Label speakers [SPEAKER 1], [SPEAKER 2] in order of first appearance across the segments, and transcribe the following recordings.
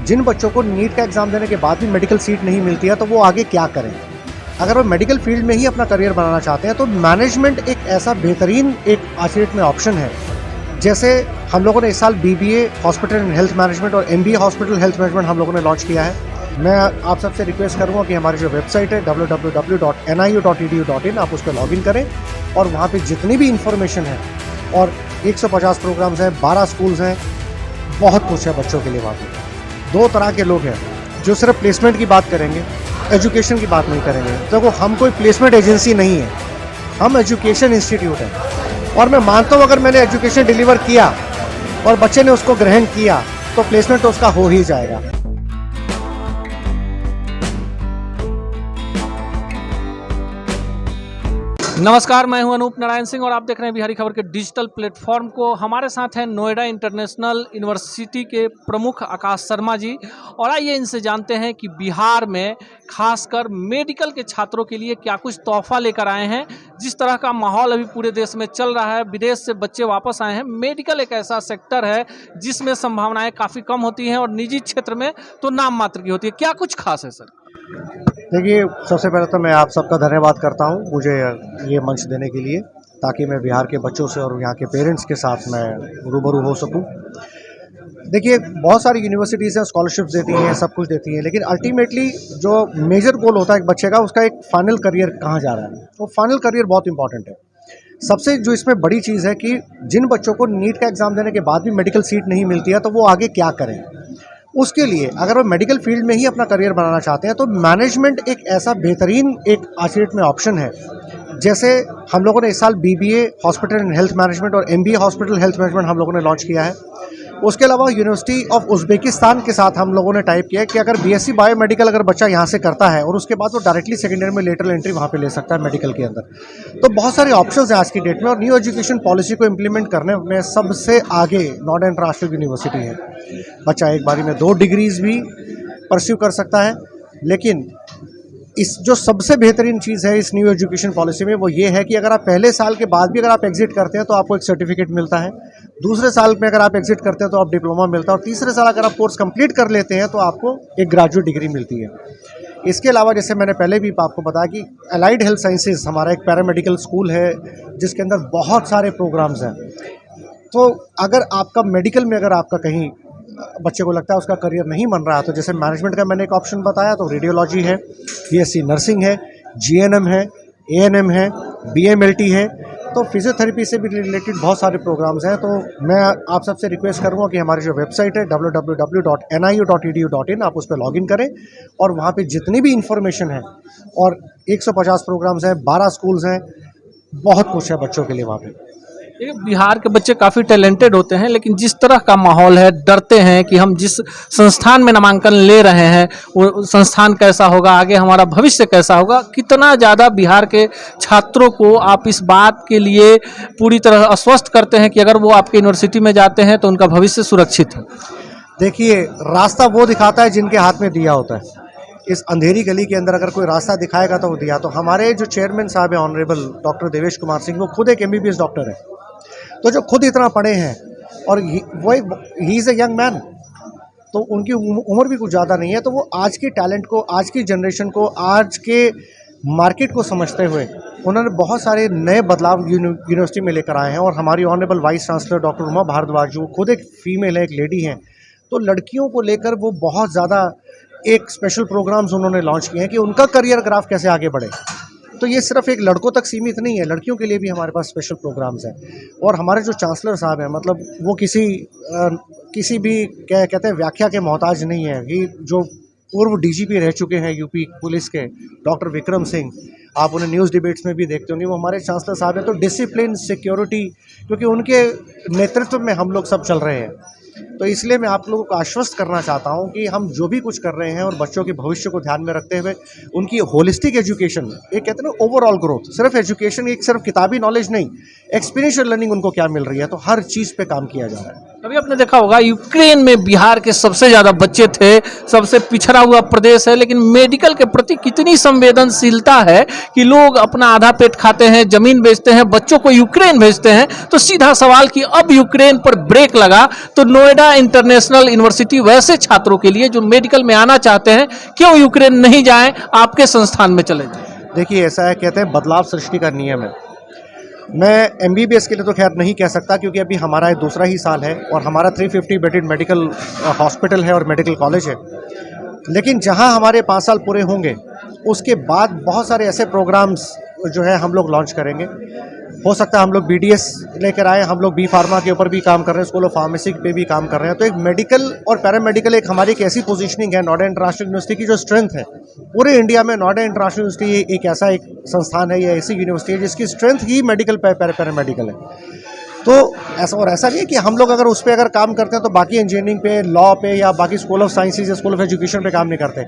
[SPEAKER 1] जिन बच्चों को नीट का एग्ज़ाम देने के बाद भी मेडिकल सीट नहीं मिलती है तो वो आगे क्या करें। अगर वो मेडिकल फील्ड में ही अपना करियर बनाना चाहते हैं तो मैनेजमेंट एक ऐसा बेहतरीन एक आज की डेट में ऑप्शन है। जैसे हम लोगों ने इस साल BBA hospital and health management और MBA हॉस्पिटल हेल्थ मैनेजमेंट हम लोगों ने लॉन्च किया है। मैं आप सबसे रिक्वेस्ट करूंगा कि हमारी जो वेबसाइट है www.niu.edu.in आप उस पर लॉगिन करें और वहाँ पे जितनी भी इंफॉर्मेशन है और 150 प्रोग्राम्स हैं, 12 स्कूल्स हैं, बहुत कुछ है बच्चों के लिए। वहाँ पे 2 तरह के लोग हैं जो सिर्फ प्लेसमेंट की बात करेंगे, एजुकेशन की बात नहीं करेंगे। देखो हम कोई प्लेसमेंट एजेंसी नहीं है, हम एजुकेशन इंस्टीट्यूट हैं और मैं मानता हूँ अगर मैंने एजुकेशन डिलीवर किया और बच्चे ने उसको ग्रहण किया तो प्लेसमेंट तो उसका हो ही जाएगा।
[SPEAKER 2] नमस्कार, मैं हूं अनूप नारायण सिंह और आप देख रहे हैं बिहारी खबर के डिजिटल प्लेटफॉर्म को। हमारे साथ हैं नोएडा इंटरनेशनल यूनिवर्सिटी के प्रमुख आकाश शर्मा जी और आइए इनसे जानते हैं कि बिहार में खासकर मेडिकल के छात्रों के लिए क्या कुछ तोहफा लेकर आए हैं। जिस तरह का माहौल अभी पूरे देश में चल रहा है, विदेश से बच्चे वापस आए हैं, मेडिकल एक ऐसा सेक्टर है जिसमें संभावनाएं काफ़ी कम होती हैं और निजी क्षेत्र में तो नाम मात्र की होती है। क्या कुछ खास है सर?
[SPEAKER 1] देखिए, सबसे पहले तो मैं आप सबका धन्यवाद करता हूं मुझे ये मंच देने के लिए, ताकि मैं बिहार के बच्चों से और यहाँ के पेरेंट्स के साथ मैं रूबरू हो सकूं। देखिए, बहुत सारी यूनिवर्सिटीज़ हैं, स्कॉलरशिप्स देती हैं, सब कुछ देती हैं, लेकिन अल्टीमेटली जो मेजर गोल होता है एक बच्चे का, उसका एक फाइनल करियर कहाँ जा रहा है, वो फाइनल करियर बहुत इंपॉर्टेंट है। सबसे जो इसमें बड़ी चीज़ है कि जिन बच्चों को नीट का एग्ज़ाम देने के बाद भी मेडिकल सीट नहीं मिलती है तो वो आगे क्या करें। उसके लिए अगर वो मेडिकल फील्ड में ही अपना करियर बनाना चाहते हैं तो मैनेजमेंट एक ऐसा बेहतरीन एक आज की डेट में ऑप्शन है। जैसे हम लोगों ने इस साल BBA hospital and health management और MBA हॉस्पिटल हेल्थ मैनेजमेंट हम लोगों ने लॉन्च किया है। उसके अलावा यूनिवर्सिटी ऑफ उज़्बेकिस्तान के साथ हम लोगों ने टाइप किया है कि अगर BSc बायोमेडिकल अगर बच्चा यहाँ से करता है और उसके बाद वो डायरेक्टली सेकेंड ईयर में लेटरल एंट्री वहाँ पे ले सकता है मेडिकल के अंदर। तो बहुत सारे ऑप्शंस हैं आज की डेट में और न्यू एजुकेशन पॉलिसी को इम्प्लीमेंट करने में सबसे आगे नोएडा इंटरनेशनल यूनिवर्सिटी है। बच्चा एक बारी में 2 डिग्रीज भी परस्यू कर सकता है, लेकिन इस जो सबसे बेहतरीन चीज़ है इस न्यू एजुकेशन पॉलिसी में वो ये है कि अगर आप पहले साल के बाद भी अगर आप एग्जिट करते हैं तो आपको एक सर्टिफिकेट मिलता है, दूसरे साल में अगर आप एग्जिट करते हैं तो आप डिप्लोमा मिलता है और तीसरे साल अगर आप कोर्स कंप्लीट कर लेते हैं तो आपको एक ग्रेजुएट डिग्री मिलती है। इसके अलावा जैसे मैंने पहले भी आपको बताया कि अलाइड हेल्थ साइंसेज हमारा एक पैरामेडिकल स्कूल है जिसके अंदर बहुत सारे प्रोग्राम्स हैं। तो अगर आपका मेडिकल में अगर आपका कहीं बच्चे को लगता है उसका करियर नहीं बन रहा है तो जैसे मैनेजमेंट का मैंने एक ऑप्शन बताया, तो रेडियोलॉजी है, BSc नर्सिंग है, GNM है, ANM है, BMLT है, तो फिजियोथेरेपी से भी रिलेटेड बहुत सारे प्रोग्राम्स हैं। तो मैं आप सबसे रिक्वेस्ट करूंगा कि हमारी जो वेबसाइट है www.niu.edu.in आप उस पर लॉगिन करें और वहाँ पे जितनी भी इंफॉर्मेशन है और 150 प्रोग्राम्स हैं, 12 स्कूल्स हैं, बहुत कुछ है बच्चों के लिए वहाँ पे।
[SPEAKER 2] बिहार के बच्चे काफ़ी टैलेंटेड होते हैं, लेकिन जिस तरह का माहौल है, डरते हैं कि हम जिस संस्थान में नामांकन ले रहे हैं वो संस्थान कैसा होगा, आगे हमारा भविष्य कैसा होगा। कितना ज़्यादा बिहार के छात्रों को आप इस बात के लिए पूरी तरह आश्वस्त करते हैं कि अगर वो आपके यूनिवर्सिटी में जाते हैं तो उनका भविष्य सुरक्षित है?
[SPEAKER 1] देखिए, रास्ता वो दिखाता है जिनके हाथ में दिया होता है। इस अंधेरी गली के अंदर अगर कोई रास्ता दिखाएगा तो वो दिया। तो हमारे जो चेयरमैन साहब हैं ऑनरेबल डॉक्टर देवेश कुमार सिंह, वो खुद एक MBBS डॉक्टर है, तो जो खुद इतना पढ़े हैं और वो he is a young man, तो उनकी उम्र भी कुछ ज़्यादा नहीं है, तो वो आज के टैलेंट को, आज की जनरेशन को, आज के मार्केट को समझते हुए उन्होंने बहुत सारे नए बदलाव यूनिवर्सिटी में लेकर आए हैं। और हमारी honourable vice chancellor doctor Uma Bhardwaj जो खुद एक फीमेल है, एक लेडी हैं, तो लड़कियों को लेकर वो बहुत ज़्यादा एक स्पेशल प्रोग्राम्स उन्होंने लॉन्च किए हैं कि उनका करियर ग्राफ कैसे आगे बढ़े। तो ये सिर्फ एक लड़कों तक सीमित नहीं है, लड़कियों के लिए भी हमारे पास स्पेशल प्रोग्राम्स हैं। और हमारे जो चांसलर साहब हैं, मतलब वो किसी भी क्या कहते हैं व्याख्या के मोहताज नहीं है। कि जो पूर्व DGP रह चुके हैं UP पुलिस के डॉक्टर विक्रम सिंह, आप उन्हें न्यूज़ डिबेट्स में भी देखते होंगे, वो हमारे चांसलर साहब हैं। तो डिसिप्लिन, सिक्योरिटी, क्योंकि उनके नेतृत्व में हम लोग सब चल रहे हैं, तो इसलिए मैं आप लोगों को आश्वस्त करना चाहता हूं कि हम जो भी कुछ कर रहे हैं और बच्चों के भविष्य को ध्यान में रखते हुए उनकी होलिस्टिक एजुकेशन, एक कहते हैं ना ओवरऑल ग्रोथ, सिर्फ एजुकेशन, एक सिर्फ किताबी नॉलेज नहीं, एक्सपीरियंशियल लर्निंग उनको क्या मिल रही है, तो हर चीज़ पे काम किया जा रहा है।
[SPEAKER 2] अभी आपने देखा होगा यूक्रेन में बिहार के सबसे ज़्यादा बच्चे थे, सबसे पिछड़ा हुआ प्रदेश है, लेकिन मेडिकल के प्रति कितनी संवेदनशीलता है कि लोग अपना आधा पेट खाते हैं, जमीन बेचते हैं, बच्चों को यूक्रेन भेजते हैं। तो सीधा सवाल कि अब यूक्रेन पर ब्रेक लगा तो नोएडा इंटरनेशनल यूनिवर्सिटी वैसे छात्रों के लिए जो मेडिकल में आना चाहते हैं क्यों यूक्रेन नहीं जाएं, आपके संस्थान में चले जाएं?
[SPEAKER 1] देखिए, ऐसा है, कहते हैं बदलाव सृष्टि का नियम है। मैं एमबीबीएस के लिए तो खैर नहीं कह सकता क्योंकि अभी हमारा ये दूसरा ही साल है और हमारा 350 बेडेड मेडिकल हॉस्पिटल है और मेडिकल कॉलेज है। लेकिन जहां हमारे 5 साल पूरे होंगे उसके बाद बहुत सारे ऐसे प्रोग्राम्स जो है हम लोग लॉन्च करेंगे। हो सकता है हम लोग बीडीएस लेकर आए, हम लोग बी फार्मा के ऊपर भी काम कर रहे हैं, स्कूल ऑफ फार्मेसी पे भी काम कर रहे हैं। तो एक मेडिकल और पैरामेडिकल एक हमारी एक ऐसी पोजीशनिंग है नोएडा इंटरनेशनल यूनिवर्सिटी की जो स्ट्रेंथ है पूरे इंडिया में। नोएडा इंटरनेशनल यूनिवर्सिटी एक ऐसा एक संस्थान है, ये ऐसी यूनिवर्सिटी है जिसकी स्ट्रेंथ ही मेडिकल पैरामेडिकल है। तो ऐसा नहीं है कि हम लोग अगर उस पर अगर काम करते हैं तो बाकी इंजीनियरिंग पे, लॉ पे या बाकी स्कूल ऑफ साइंसेज या स्कूल ऑफ एजुकेशन पे काम नहीं करते।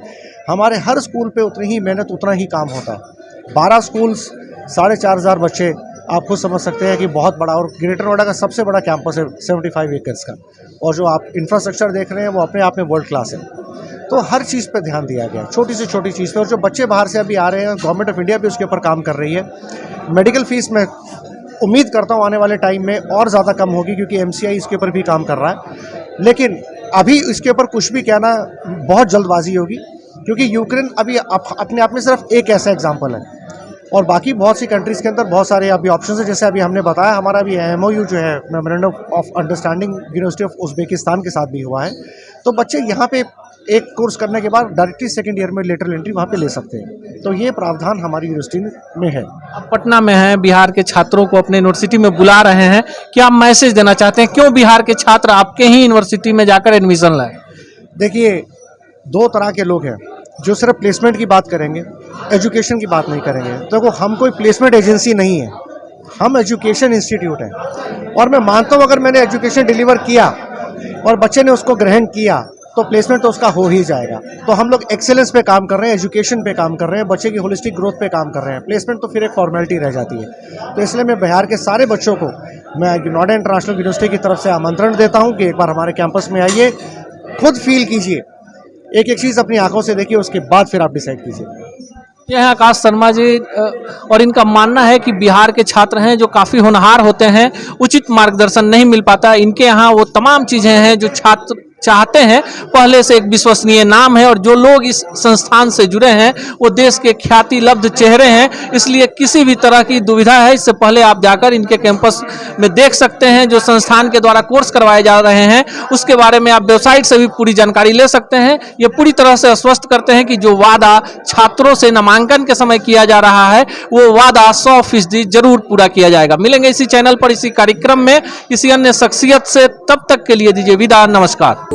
[SPEAKER 1] हमारे हर स्कूल पे उतनी ही मेहनत, उतना ही काम होता है। 12 स्कूल्स, 4,500 बच्चे, आप खुद समझ सकते हैं कि बहुत बड़ा, और ग्रेटर नोएडा का सबसे बड़ा कैंपस है 75 एकर्स का, और जो आप इंफ्रास्ट्रक्चर देख रहे हैं वो अपने आप में वर्ल्ड क्लास है। तो हर चीज़ पे ध्यान दिया गया, छोटी से छोटी चीज़ पे। और जो बच्चे बाहर से अभी आ रहे हैं, गवर्नमेंट ऑफ इंडिया भी उसके ऊपर काम कर रही है। मेडिकल फीस में उम्मीद करता हूँ आने वाले टाइम में और ज़्यादा कम होगी क्योंकि एमसीआई इसके ऊपर भी काम कर रहा है। लेकिन अभी इसके ऊपर कुछ भी कहना बहुत जल्दबाजी होगी क्योंकि यूक्रेन अभी अपने आप में सिर्फ एक ऐसा एग्जाम्पल है और बाकी बहुत सी कंट्रीज़ के अंदर बहुत सारे अभी ऑप्शन है। जैसे अभी हमने बताया, हमारा अभी एमओयू जो है memorandum of understanding university of Uzbekistan के साथ भी हुआ है। तो बच्चे यहाँ पे एक कोर्स करने के बाद डायरेक्टली सेकंड ईयर में लेटरल एंट्री वहाँ पे ले सकते हैं। तो ये प्रावधान हमारी यूनिवर्सिटी में है।
[SPEAKER 2] आप पटना में हैं, बिहार के छात्रों को अपने यूनिवर्सिटी में बुला रहे हैं, क्या आप मैसेज देना चाहते हैं? क्यों बिहार के छात्र आपके ही यूनिवर्सिटी में जाकर एडमिशन लाए?
[SPEAKER 1] देखिए, 2 तरह के लोग हैं जो सिर्फ प्लेसमेंट की बात करेंगे, एजुकेशन की बात नहीं करेंगे। तो देखो, हम कोई प्लेसमेंट एजेंसी नहीं है, हम एजुकेशन इंस्टीट्यूट हैं। और मैं मानता हूँ अगर मैंने एजुकेशन डिलीवर किया और बच्चे ने उसको ग्रहण किया तो प्लेसमेंट तो उसका हो ही जाएगा। तो हम लोग एक्सेलेंस पे काम कर रहे हैं, एजुकेशन पे काम कर रहे हैं, बच्चे की होलिस्टिक ग्रोथ पे काम कर रहे हैं। प्लेसमेंट तो फिर एक फॉर्मेलिटी रह जाती है। तो इसलिए मैं बिहार के सारे बच्चों को मैं नोएडा इंटरनेशनल यूनिवर्सिटी की तरफ से आमंत्रण देता हूँ कि एक बार हमारे कैंपस में आइए, खुद फील कीजिए, एक एक चीज़ अपनी आंखों से देखिए, उसके बाद फिर आप डिसाइड कीजिए।
[SPEAKER 2] ये हैं आकाश शर्मा जी, और इनका मानना है कि बिहार के छात्र हैं जो काफ़ी होनहार होते हैं, उचित मार्गदर्शन नहीं मिल पाता। इनके यहाँ वो तमाम चीज़ें हैं जो छात्र चाहते हैं। पहले से एक विश्वसनीय नाम है और जो लोग इस संस्थान से जुड़े हैं वो देश के ख्याति लब्ध चेहरे हैं। इसलिए किसी भी तरह की दुविधा है, इससे पहले आप जाकर इनके कैंपस में देख सकते हैं जो संस्थान के द्वारा कोर्स करवाए जा रहे हैं। उसके बारे में आप वेबसाइट से भी पूरी जानकारी ले सकते हैं। ये पूरी तरह से आश्वस्त करते हैं कि जो वादा छात्रों से नामांकन के समय किया जा रहा है वो वादा 100% जरूर पूरा किया जाएगा। मिलेंगे इसी चैनल पर, इसी कार्यक्रम में किसी अन्य शख्सियत से। तब तक के लिए दीजिए विदा, नमस्कार।